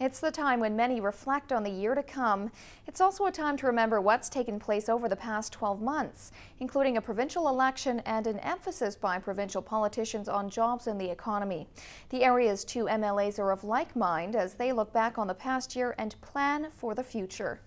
It's the time when many reflect on the year to come. It's also a time to remember what's taken place over the past 12 months, including a provincial election and an emphasis by provincial politicians on jobs and the economy. The area's two MLAs are of like mind as they look back on the past year and plan for the future.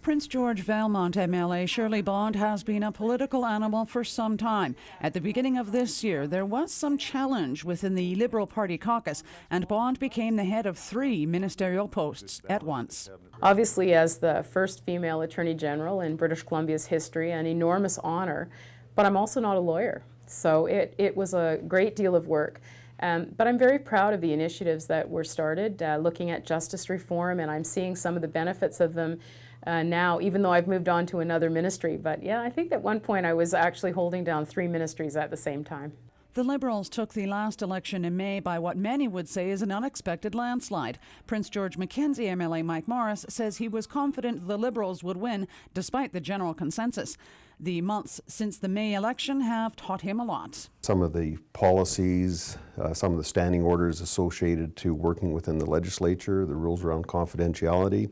Prince George Valmont MLA Shirley Bond has been a political animal for some time. At the beginning of this year, there was some challenge within the Liberal Party caucus, and Bond became the head of 3 ministerial posts at once. Obviously, as the first female Attorney General in British Columbia's history, an enormous honor, but I'm also not a lawyer, so it was a great deal of work. But I'm very proud of the initiatives that were started, looking at justice reform, and I'm seeing some of the benefits of them now, even though I've moved on to another ministry. But yeah, I think at one point I was actually holding down 3 ministries at the same time. The Liberals took the last election in May by what many would say is an unexpected landslide. Prince George Mackenzie MLA Mike Morris says he was confident the Liberals would win despite the general consensus. The months since the May election have taught him a lot. Some of the policies, some of the standing orders associated to working within the legislature, the rules around confidentiality,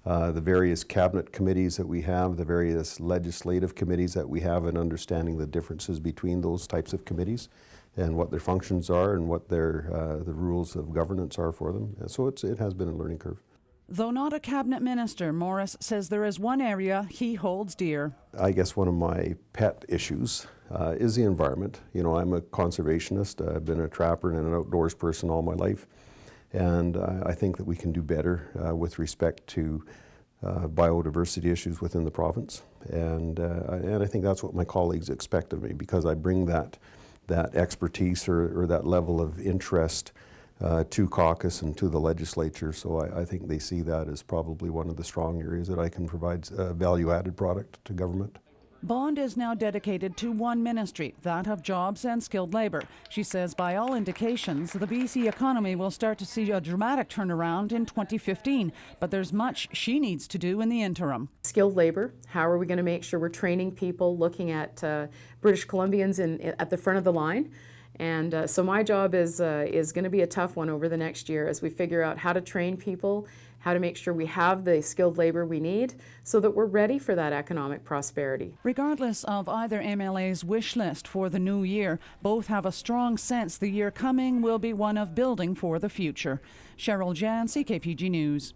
the various cabinet committees that we have, the various legislative committees that we have, and understanding the differences between those types of committees and what their functions are and what their the rules of governance are for them. And so it has been a learning curve. Though not a cabinet minister, Morris says there is one area he holds dear. I guess one of my pet issues is the environment. You know, I'm a conservationist. I've been a trapper and an outdoors person all my life. And I think that we can do better with respect to biodiversity issues within the province. And I think that's what my colleagues expect of me, because I bring that expertise or that level of interest to caucus and to the legislature. So I think they see that as probably one of the strong areas that I can provide value-added product to government. Bond is now dedicated to one ministry, that of jobs and skilled labour. She says by all indications, the BC economy will start to see a dramatic turnaround in 2015, but there's much she needs to do in the interim. Skilled labour, how are we going to make sure we're training people, looking at British Columbians at the front of the line? And so my job is going to be a tough one over the next year as we figure out how to train people, how to make sure we have the skilled labor we need so that we're ready for that economic prosperity. Regardless of either MLA's wish list for the new year, both have a strong sense the year coming will be one of building for the future. Cheryl Jan, CKPG News.